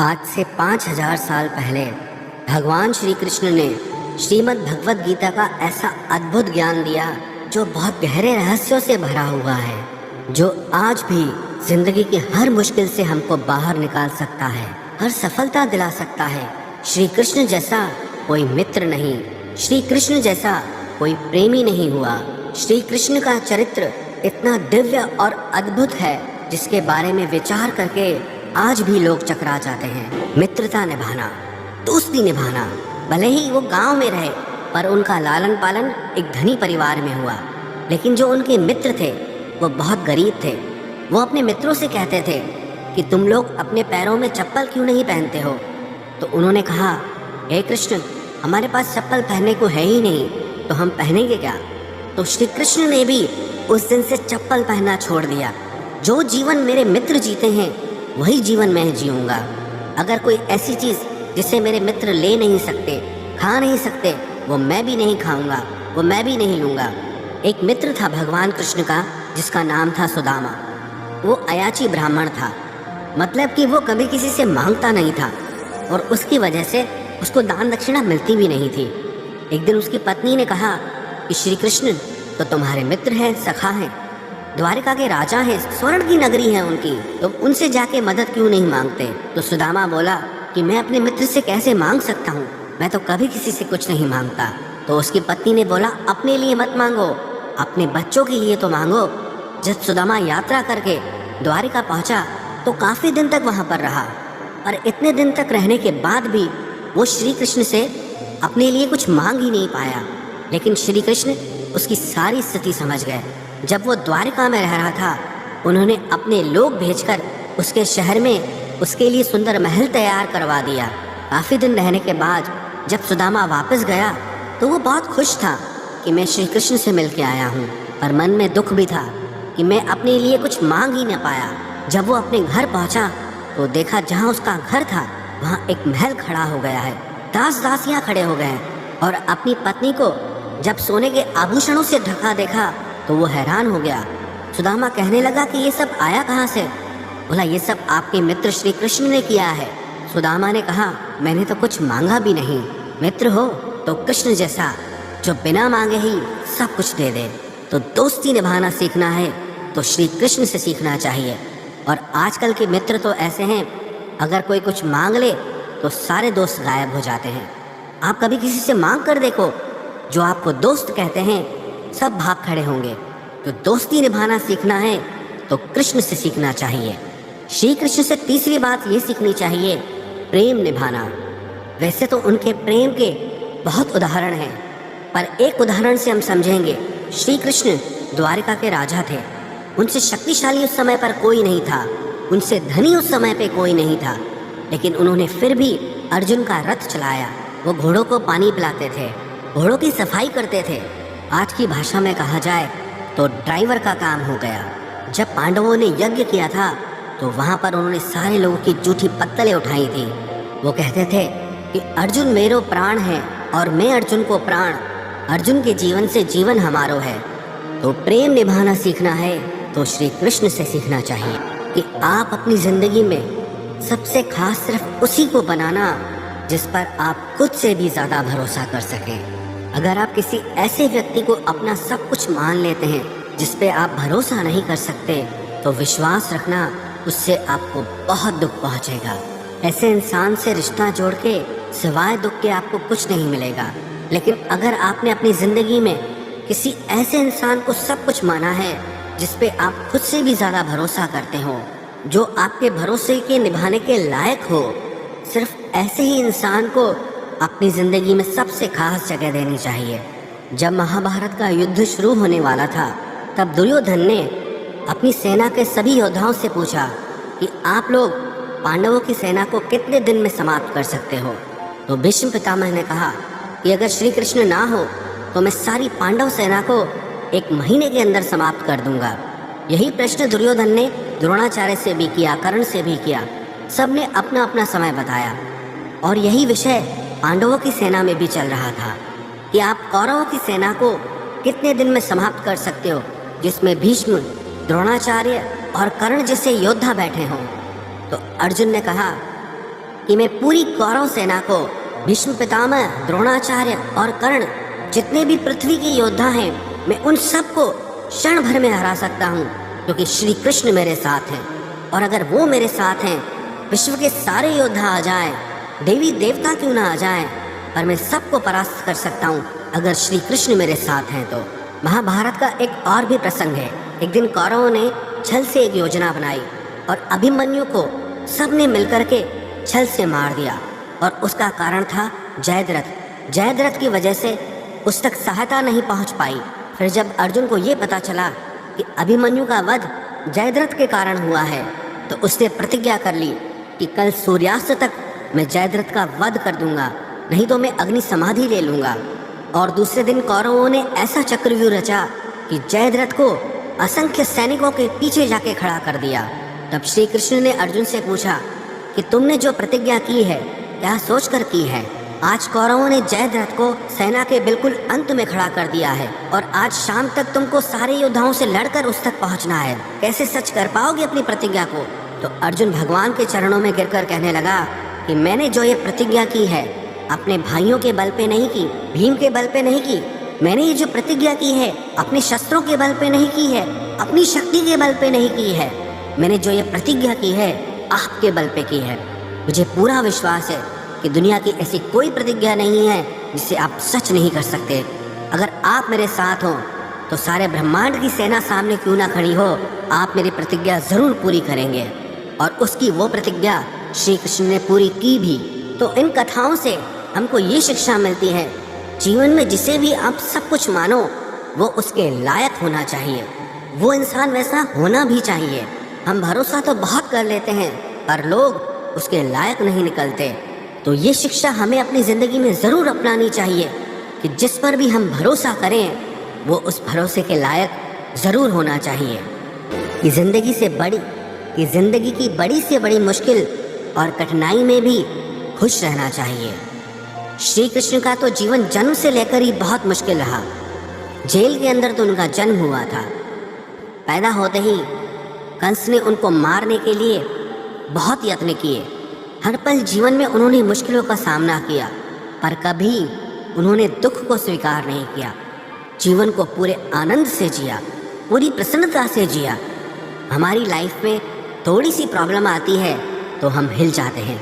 आज से 5000 साल पहले भगवान श्री कृष्ण ने श्रीमद् भगवद गीता का ऐसा अद्भुत ज्ञान दिया जो बहुत गहरे रहस्यों से भरा हुआ है, जो आज भी जिंदगी की हर मुश्किल से हमको बाहर निकाल सकता है, हर सफलता दिला सकता है। श्री कृष्ण जैसा कोई मित्र नहीं, श्री कृष्ण जैसा कोई प्रेमी नहीं हुआ। श्री कृष्ण का चरित्र इतना दिव्य और अद्भुत है जिसके बारे में विचार करके आज भी लोग चकरा जाते हैं। मित्रता निभाना, दोस्ती निभाना, भले ही वो गांव में रहे पर उनका लालन पालन एक धनी परिवार में हुआ। लेकिन जो उनके मित्र थे वो बहुत गरीब थे। वो अपने मित्रों से कहते थे कि तुम लोग अपने पैरों में चप्पल क्यों नहीं पहनते हो। तो उन्होंने कहा, हे कृष्ण, हमारे पास चप्पल पहनने को है ही नहीं, तो हम पहनेंगे क्या। तो श्री कृष्ण ने भी उस दिन से चप्पल पहनना छोड़ दिया। जो जीवन मेरे मित्र जीते हैं वही जीवन मैं जीऊँगा। अगर कोई ऐसी चीज़ जिसे मेरे मित्र ले नहीं सकते, खा नहीं सकते, वो मैं भी नहीं खाऊंगा, वो मैं भी नहीं लूँगा। एक मित्र था भगवान कृष्ण का जिसका नाम था सुदामा। वो अयाची ब्राह्मण था, मतलब कि वो कभी किसी से मांगता नहीं था और उसकी वजह से उसको दान दक्षिणा मिलती भी नहीं थी। एक दिन उसकी पत्नी ने कहा कि श्री कृष्ण तो तुम्हारे मित्र हैं, सखा हैं, द्वारिका के राजा हैं, स्वर्ण की नगरी है उनकी, तुम उनसे जाके मदद क्यों नहीं मांगते। तो सुदामा बोला कि मैं अपने मित्र से कैसे मांग सकता हूँ, मैं तो कभी किसी से कुछ नहीं मांगता। तो उसकी पत्नी ने बोला, अपने लिए मत मांगो, अपने बच्चों के लिए तो मांगो। जब सुदामा यात्रा करके द्वारिका पहुँचा तो काफ़ी दिन तक वहाँ पर रहा, और इतने दिन तक रहने के बाद भी वो श्री कृष्ण से अपने लिए कुछ मांग ही नहीं पाया। लेकिन श्री कृष्ण उसकी सारी स्थिति समझ गए। जब वो द्वारिका में रह रहा था, उन्होंने अपने लोग भेजकर उसके शहर में उसके लिए सुंदर महल तैयार करवा दिया। काफ़ी दिन रहने के बाद जब सुदामा वापस गया तो वो बहुत खुश था कि मैं श्री कृष्ण से मिल के आया हूँ, पर मन में दुख भी था कि मैं अपने लिए कुछ मांग ही न पाया। जब वो अपने घर पहुँचा तो देखा जहाँ उसका घर था वहाँ एक महल खड़ा हो गया है, दास दासियाँ खड़े हो गए हैं, और अपनी पत्नी को जब सोने के आभूषणों से ढका देखा तो वो हैरान हो गया। सुदामा कहने लगा कि ये सब आया कहाँ से। बोला, ये सब आपके मित्र श्री कृष्ण ने किया है। सुदामा ने कहा, मैंने तो कुछ मांगा भी नहीं। मित्र हो तो कृष्ण जैसा जो बिना मांगे ही सब कुछ दे दे। तो दोस्ती निभाना सीखना है तो श्री कृष्ण से सीखना चाहिए। और आजकल के मित्र तो ऐसे हैं, अगर कोई कुछ मांग ले तो सारे दोस्त गायब हो जाते हैं। आप कभी किसी से मांग कर देखो, जो आपको दोस्त कहते हैं सब भाग खड़े होंगे। तो दोस्ती निभाना सीखना है तो कृष्ण से सीखना चाहिए। श्री कृष्ण से तीसरी बात ये सीखनी चाहिए, प्रेम निभाना। वैसे तो उनके प्रेम के बहुत उदाहरण हैं, पर एक उदाहरण से हम समझेंगे। श्री कृष्ण द्वारिका के राजा थे, उनसे शक्तिशाली उस समय पर कोई नहीं था, उनसे धनी उस समय पे कोई नहीं था, लेकिन उन्होंने फिर भी अर्जुन का रथ चलाया। वो घोड़ों को पानी पिलाते थे, घोड़ों की सफाई करते थे। आज की भाषा में कहा जाए तो ड्राइवर का काम हो गया। जब पांडवों ने यज्ञ किया था तो वहाँ पर उन्होंने सारे लोगों की जूठी पत्तलें उठाई थी। वो कहते थे कि अर्जुन मेरो प्राण है और मैं अर्जुन को प्राण, अर्जुन के जीवन से जीवन हमारो है। तो प्रेम निभाना सीखना है तो श्री कृष्ण से सीखना चाहिए कि आप अपनी ज़िंदगी में सबसे खास सिर्फ उसी को बनाना जिस पर आप खुद से भी ज़्यादा भरोसा कर सकें। अगर आप किसी ऐसे व्यक्ति को अपना सब कुछ मान लेते हैं जिस पे आप भरोसा नहीं कर सकते, तो विश्वास रखना उससे आपको बहुत दुख पहुंचेगा। ऐसे इंसान से रिश्ता जोड़ के सिवाय दुख के आपको कुछ नहीं मिलेगा। लेकिन अगर आपने अपनी ज़िंदगी में किसी ऐसे इंसान को सब कुछ माना है जिस पे आप खुद से भी ज़्यादा भरोसा करते हो, जो आपके भरोसे के निभाने के लायक हो, सिर्फ ऐसे ही इंसान को अपनी ज़िंदगी में सबसे खास जगह देनी चाहिए। जब महाभारत का युद्ध शुरू होने वाला था तब दुर्योधन ने अपनी सेना के सभी योद्धाओं से पूछा कि आप लोग पांडवों की सेना को कितने दिन में समाप्त कर सकते हो। तो भीष्म पितामह ने कहा कि अगर श्री कृष्ण ना हो तो मैं सारी पांडव सेना को 1 महीने के अंदर समाप्त कर दूंगा। यही प्रश्न दुर्योधन ने द्रोणाचार्य से भी किया, कर्ण से भी किया। सब ने अपना अपना समय बताया, और यही विषय पांडवों की सेना में भी चल रहा था कि आप कौरवों की सेना को कितने दिन में समाप्त कर सकते हो, जिसमें भीष्म, द्रोणाचार्य और कर्ण जैसे योद्धा बैठे हों। तो अर्जुन ने कहा कि मैं पूरी कौरव सेना को, भीष्म पितामह, द्रोणाचार्य और कर्ण, जितने भी पृथ्वी के योद्धा हैं, मैं उन सबको क्षण भर में हरा सकता हूँ, क्योंकि श्री कृष्ण मेरे साथ हैं। और अगर वो मेरे साथ हैं, विश्व के सारे योद्धा आ जाएं, देवी देवता क्यों ना आ जाएं, पर मैं सबको परास्त कर सकता हूँ अगर श्री कृष्ण मेरे साथ हैं तो। महाभारत का एक और भी प्रसंग है। एक दिन कौरवों ने छल से एक योजना बनाई और अभिमन्यु को सबने मिलकर के छल से मार दिया, और उसका कारण था जयद्रथ। जयद्रथ की वजह से उस तक सहायता नहीं पहुंच पाई। फिर जब अर्जुन को ये पता चला कि अभिमन्यु का वध जयद्रथ के कारण हुआ है, तो उसने प्रतिज्ञा कर ली कि कल सूर्यास्त तक मैं जयद्रथ का वध कर दूंगा, नहीं तो मैं अग्नि समाधि ले लूंगा। और दूसरे दिन कौरवों ने ऐसा चक्रव्यूह रचा कि जयद्रथ को असंख्य सैनिकों के पीछे जाके खड़ा कर दिया। तब श्री कृष्ण ने अर्जुन से पूछा कि तुमने जो प्रतिज्ञा की है क्या सोचकर की है? आज कौरवों ने जयद्रथ को सेना के बिल्कुल अंत में खड़ा कर दिया है, और आज शाम तक तुमको सारे योद्धाओं से लड़कर उस तक पहुंचना है। कैसे सच कर पाओगे अपनी प्रतिज्ञा को? तो अर्जुन भगवान के चरणों में गिरकर कहने लगा कि मैंने जो ये प्रतिज्ञा की है अपने भाइयों के बल पे नहीं की, भीम के बल पे नहीं की। मैंने ये जो प्रतिज्ञा की है अपने शस्त्रों के बल पे नहीं की है, अपनी शक्ति के बल पे नहीं की है। मैंने जो ये प्रतिज्ञा की है आपके बल पे की है। मुझे पूरा विश्वास है कि दुनिया की ऐसी कोई प्रतिज्ञा नहीं है जिसे आप सच नहीं कर सकते। अगर आप मेरे साथ हो तो सारे ब्रह्मांड की सेना सामने क्यों ना खड़ी हो, आप मेरी प्रतिज्ञा जरूर पूरी करेंगे। और उसकी वो प्रतिज्ञा श्री कृष्ण ने पूरी की भी। तो इन कथाओं से हमको ये शिक्षा मिलती है, जीवन में जिसे भी आप सब कुछ मानो वो उसके लायक होना चाहिए, वो इंसान वैसा होना भी चाहिए। हम भरोसा तो बहुत कर लेते हैं पर लोग उसके लायक नहीं निकलते। तो ये शिक्षा हमें अपनी ज़िंदगी में ज़रूर अपनानी चाहिए कि जिस पर भी हम भरोसा करें वो उस भरोसे के लायक ज़रूर होना चाहिए। कि ज़िंदगी की बड़ी से बड़ी मुश्किल और कठिनाई में भी खुश रहना चाहिए। श्री कृष्ण का तो जीवन जन्म से लेकर ही बहुत मुश्किल रहा। जेल के अंदर तो उनका जन्म हुआ था। पैदा होते ही कंस ने उनको मारने के लिए बहुत यत्न किए। हर पल जीवन में उन्होंने मुश्किलों का सामना किया, पर कभी उन्होंने दुख को स्वीकार नहीं किया। जीवन को पूरे आनंद से जिया, पूरी प्रसन्नता से जिया। हमारी लाइफ में थोड़ी सी प्रॉब्लम आती है तो हम हिल जाते हैं।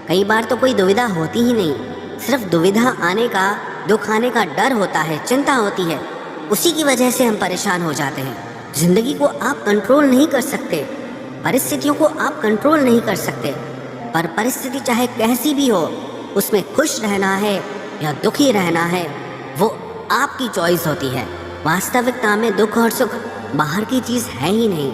कई बार तो कोई दुविधा होती ही नहीं, सिर्फ दुविधा आने का, दुख आने का डर होता है, चिंता होती है, उसी की वजह से हम परेशान हो जाते हैं। जिंदगी को आप कंट्रोल नहीं कर सकते, परिस्थितियों को आप कंट्रोल नहीं कर सकते, पर परिस्थिति चाहे कैसी भी हो उसमें खुश रहना है या दुखी रहना है वो आपकी चॉइस होती है। वास्तविकता में दुख और सुख बाहर की चीज़ है ही नहीं,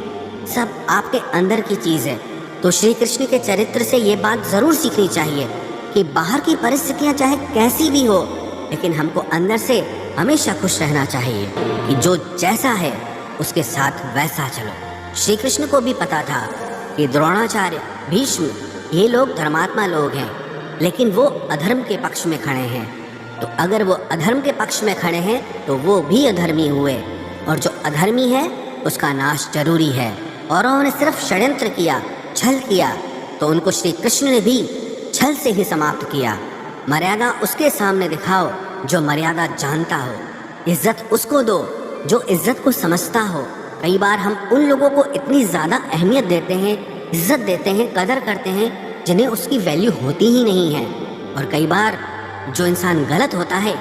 सब आपके अंदर की चीज़ है। तो श्री कृष्ण के चरित्र से ये बात ज़रूर सीखनी चाहिए कि बाहर की परिस्थितियाँ चाहे कैसी भी हो, लेकिन हमको अंदर से हमेशा खुश रहना चाहिए कि जो जैसा है उसके साथ वैसा चलो। श्री कृष्ण को भी पता था कि द्रोणाचार्य, भीष्म ये लोग धर्मात्मा लोग हैं, लेकिन वो अधर्म के पक्ष में खड़े हैं। तो अगर वो अधर्म के पक्ष में खड़े हैं तो वो भी अधर्मी हुए, और जो अधर्मी है उसका नाश जरूरी है। और उन्होंने सिर्फ षड्यंत्र किया, छल किया, तो उनको श्री कृष्ण ने भी छल से ही समाप्त किया। मर्यादा उसके सामने दिखाओ जो मर्यादा जानता हो, इज्जत उसको दो जो इज्जत को समझता हो। कई बार हम उन लोगों को इतनी ज़्यादा अहमियत देते हैं, इज्जत देते हैं, कदर करते हैं जिन्हें उसकी वैल्यू होती ही नहीं है। और कई बार जो इंसान गलत होता है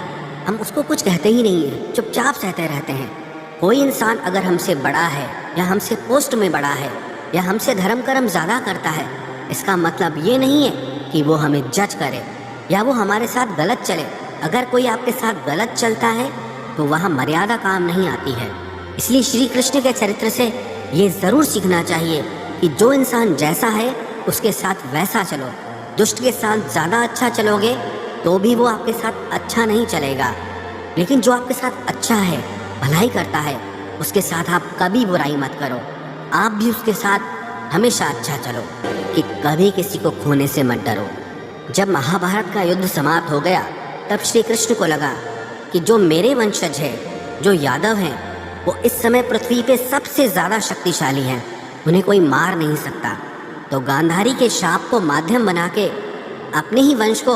हम उसको कुछ कहते ही नहीं हैं, चुपचाप सहते रहते हैं। कोई इंसान अगर हमसे बड़ा है या हमसे पोस्ट में बड़ा है या हमसे धर्म कर्म ज़्यादा करता है, इसका मतलब ये नहीं है कि वो हमें जज करे या वो हमारे साथ गलत चले। अगर कोई आपके साथ गलत चलता है तो वहाँ मर्यादा काम नहीं आती है। इसलिए श्री कृष्ण के चरित्र से ये ज़रूर सीखना चाहिए कि जो इंसान जैसा है उसके साथ वैसा चलो। दुष्ट के साथ ज़्यादा अच्छा चलोगे तो भी वो आपके साथ अच्छा नहीं चलेगा, लेकिन जो आपके साथ अच्छा है, भलाई करता है, उसके साथ आप कभी बुराई मत करो। आप भी उसके साथ हमेशा अच्छा चलो कि कभी किसी को खोने से मत डरो। जब महाभारत का युद्ध समाप्त हो गया तब श्री कृष्ण को लगा कि जो मेरे वंशज है, जो यादव हैं, वो इस समय पृथ्वी पे सबसे ज़्यादा शक्तिशाली हैं, उन्हें कोई मार नहीं सकता। तो गांधारी के शाप को माध्यम बना के अपने ही वंश को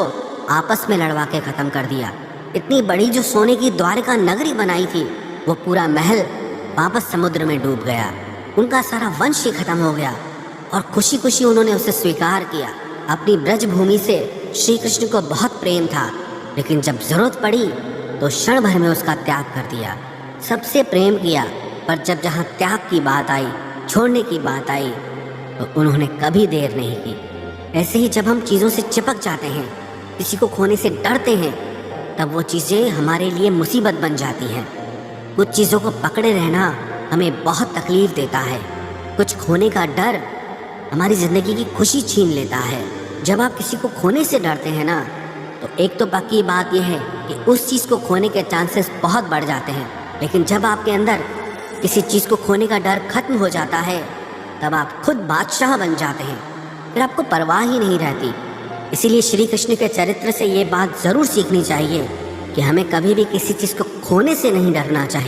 आपस में लड़वा के खत्म कर दिया। इतनी बड़ी जो सोने की द्वारका नगरी बनाई थी, वो पूरा महल वापस समुद्र में डूब गया। उनका सारा वंश ही खत्म हो गया और खुशी खुशी उन्होंने उसे स्वीकार किया। अपनी ब्रज भूमि से श्री कृष्ण को बहुत प्रेम था, लेकिन जब जरूरत पड़ी तो क्षण भर में उसका त्याग कर दिया। सबसे प्रेम किया, पर जब जहाँ त्याग की बात आई, छोड़ने की बात आई, तो उन्होंने कभी देर नहीं की। ऐसे ही जब हम चीज़ों से चिपक जाते हैं, किसी को खोने से डरते हैं, तब वो चीज़ें हमारे लिए मुसीबत बन जाती हैं। कुछ चीज़ों को पकड़े रहना हमें बहुत तकलीफ देता है। कुछ खोने का डर हमारी ज़िंदगी की खुशी छीन लेता है। जब आप किसी को खोने से डरते हैं ना, तो एक तो पक्की बात यह है कि उस चीज़ को खोने के चांसेस बहुत बढ़ जाते हैं। लेकिन जब आपके अंदर किसी चीज़ को खोने का डर खत्म हो जाता है, तब आप खुद बादशाह बन जाते हैं, फिर आपको परवाह ही नहीं रहती। इसीलिए श्री कृष्ण के चरित्र से ये बात ज़रूर सीखनी चाहिए कि हमें कभी भी किसी चीज़ को खोने से नहीं डरना चाहिए।